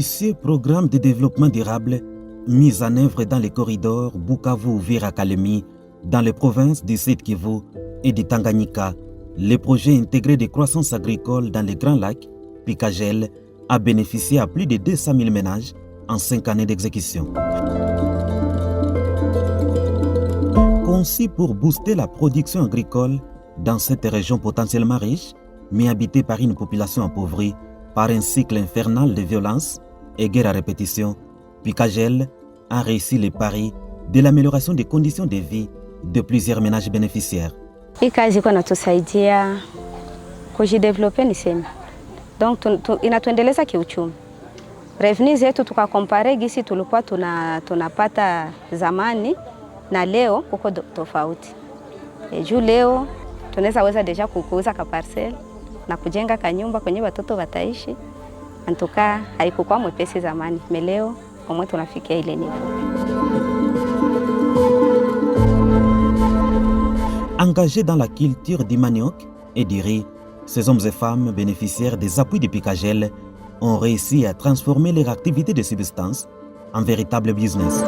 Ambitieux programme de développement durable mis en œuvre dans les corridors Bukavu-Uvira-Kalemi, dans les provinces du Sud-Kivu et du Tanganyika. Le projet intégré de croissance agricole dans les Grands Lacs, Picagel, a bénéficié à plus de 200 000 ménages en 5 années d'exécution. Conçu pour booster la production agricole dans cette région potentiellement riche, mais habitée par une population appauvrie par un cycle infernal de violence et guerre à répétition, Picagel a réussi le pari de l'amélioration des conditions de vie de plusieurs ménages bénéficiaires. Hii kazi iko inatusaidia kujidevelope niseme. Donc inatuendeleza kiuchumi. Revenus zetu tukakompare gisi tulikuwa tunapata zamani na leo kuko tofauti. Juu leo tunaweza weza deja kuuza ka parcel na kujenga kanyumba kwenye watoto wataishi. Antuka haikuwa mwepesi zamani. Leo kama tunafikia ile niveau. Engagés dans la culture du manioc et du riz, ces hommes et femmes bénéficiaires des appuis de Picagel ont réussi à transformer leur activité de subsistance en véritable business.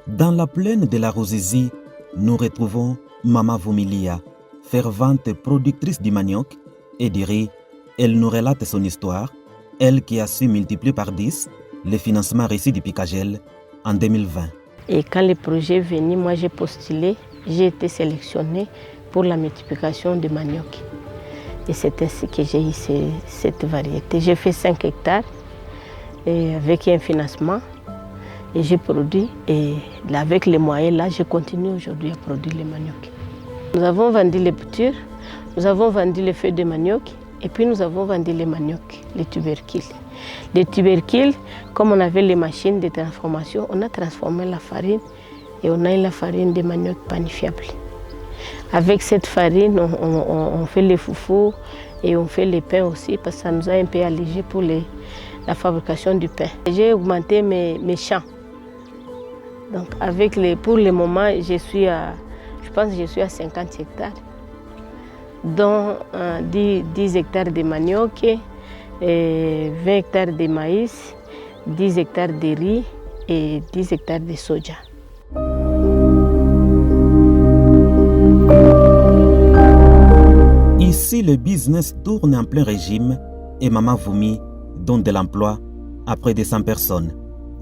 Dans la plaine de la Ruzizi, nous retrouvons Mama Vumilia, fervente productrice du manioc et du riz. Elle nous relate son histoire, elle qui a su multiplier par 10 les financements reçus du Picagel en 2020. Et quand le projet est venu, moi j'ai postulé, j'ai été sélectionnée pour la multiplication du manioc. Et c'est ainsi que j'ai eu cette variété. J'ai fait 5 hectares et avec un financement et j'ai produit. Et avec les moyens là, je continue aujourd'hui à produire le manioc. Nous avons vendu les boutures, nous avons vendu les feuilles de manioc et puis nous avons vendu les manioc, les tubercules. Les tubercules, comme on avait les machines de transformation, on a transformé la farine et on a eu la farine de manioc panifiable. Avec cette farine, on fait les foufous et on fait les pains aussi parce que ça nous a un peu allégé pour la fabrication du pain. J'ai augmenté mes champs. Donc pour le moment, je pense que je suis à 50 hectares, dont 10 hectares de manioc, 20 hectares de maïs, 10 hectares de riz et 10 hectares de soja. Ici, le business tourne en plein régime et Mama Vumi donne de l'emploi à près de 100 personnes.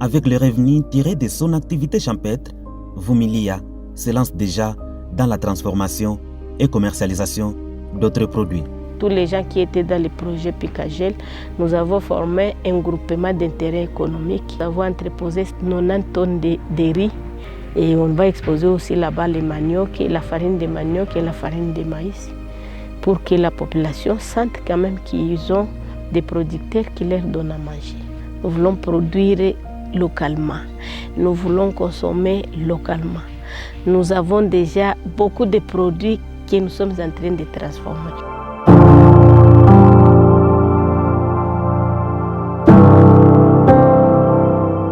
Avec les revenus tirés de son activité champêtre, Vumilia se lance déjà dans la transformation et commercialisation d'autres produits. Tous les gens qui étaient dans le projet Picagel, nous avons formé un groupement d'intérêt économique. Nous avons entreposé 90 tonnes de riz et on va exposer aussi là-bas les manioc, la farine de manioc et la farine de maïs pour que la population sente quand même qu'ils ont des producteurs qui leur donnent à manger. Nous voulons produire localement, nous voulons consommer localement. Nous avons déjà beaucoup de produits que nous sommes en train de transformer.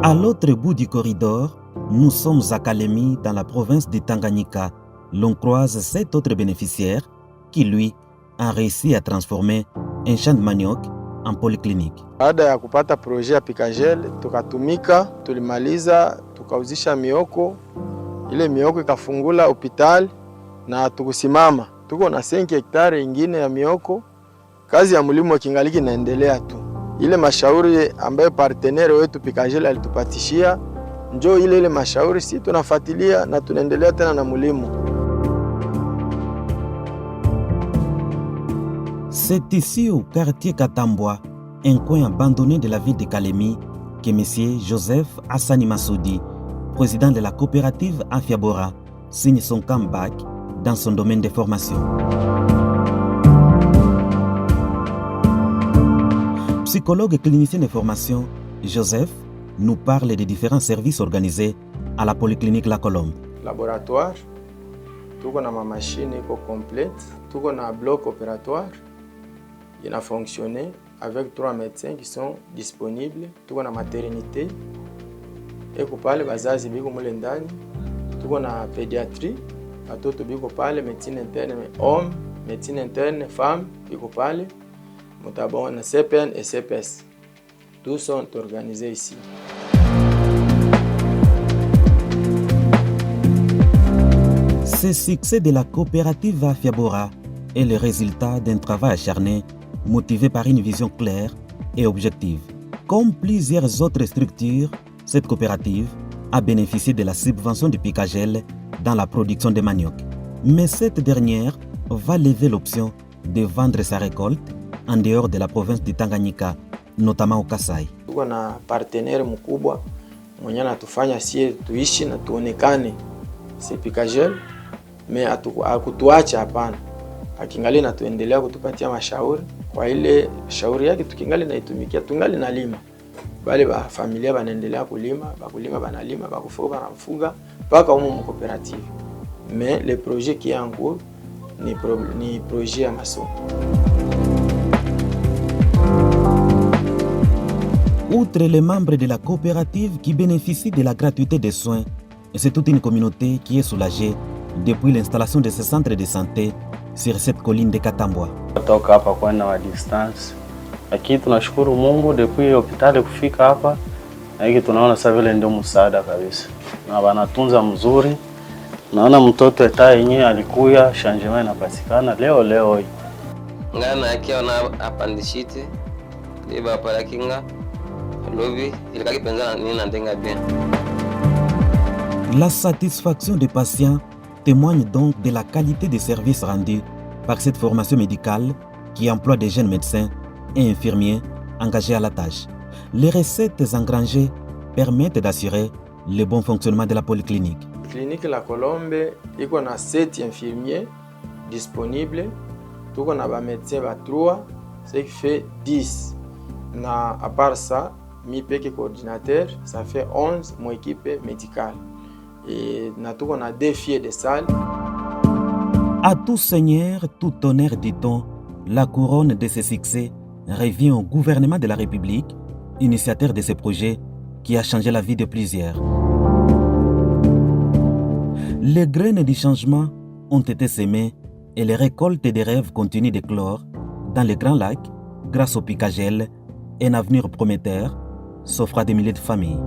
À l'autre bout du corridor, nous sommes à Kalemi, dans la province de Tanganyika. L'on croise 7 autres bénéficiaires qui, lui, a réussi à transformer un champ de manioc en polyclinique. Baada ya kupata projet ya Picagel, tukatumika, tulimaliza, tukauzisha mioko. Ile mioko ikafungula hospitali na tukusimama. Tuko na 5 hektari ingine ya mioko. Kazi ya mlimo kingaliki inaendelea tu. Ile mashauri ambayo partenaire wetu Picagel alitupatishia, njoo ile mashauri si tunafuatilia na tunaendelea tena na mlimo. C'est ici au quartier Katambwa, un coin abandonné de la ville de Kalemi, que M. Joseph Hassani Massoudi, président de la coopérative Afiabora, signe son comeback dans son domaine de formation. Psychologue et clinicien de formation, Joseph nous parle des différents services organisés à la polyclinique La Colombe. Laboratoire, tuko na machine iko complète, tuko na bloc opératoire. Il a fonctionné avec 3 médecins qui sont disponibles. Tuko na maternité, eko pale bazazi biko mule ndani. Tuko na pédiatrie, batoto biko pale, médecine interne homme, médecine interne femme biko pale. mutabona CPN et CPS. Tous sont organisés ici. Ce succès de la coopérative Afiabora est le résultat d'un travail acharné, motivé par une vision claire et objective. Comme plusieurs autres structures, cette coopérative a bénéficié de la subvention du Picagel dans la production de manioc. Mais cette dernière va lever l'option de vendre sa récolte en dehors de la province du Tanganyika, notamment au Kasai. Tuko na partenaire mkubwa mwenye anatufanya sie tuishi na tuonekane si Picagel, me akutuacha hapana. Akingali na tuendelea kutupatia mashauri, kwa ile shauri yake tukingali na itumikia, tungali na lima. Bale ba familia banaendelea kulima, bakulima banalima, bakufuga banafuga mpaka umu coopérative. Mais le projet qui est en cours ni projet ya masomo. Outre les membres de la coopérative qui bénéficient de la gratuité des soins, c'est toute une communauté qui est soulagée depuis l'installation de ce centre de santé sur cette colline de Katambwa. Kutoka hapa kwenda wa distance, lakini tunashukuru Mungu depuis hospitali kufika hapa, na hiki tunaona sasa vile ndio msaada kabisa, na wanatunza mzuri. Naona mtoto eta yenyewe alikuya changement inapatikana leo hii. Ngana akiona appendicite liba para kinga lobi ilikaki penza nini ndenga bien. La satisfaction des patients témoigne donc de la qualité des services rendus par cette formation médicale qui emploie des jeunes médecins et infirmiers engagés à la tâche. Les recettes engrangées permettent d'assurer le bon fonctionnement de la polyclinique. Clinique La Colombe iko na 7 infirmiers disponibles, tuko na ba médecins ba 3, ce qui fait 10. Na à part ça, mi peke coordinateur, ça fait 11 mon équipe médicale. Et na tuko na 2 filles de salle. À tout seigneur, tout honneur, dit-on, la couronne de ce succès revient au gouvernement de la République, initiateur de ce projet qui a changé la vie de plusieurs. Les graines du changement ont été semées et les récoltes des rêves continuent d'éclore dans les Grands Lacs grâce au Picagel, un avenir prometteur s'offre à des milliers de familles.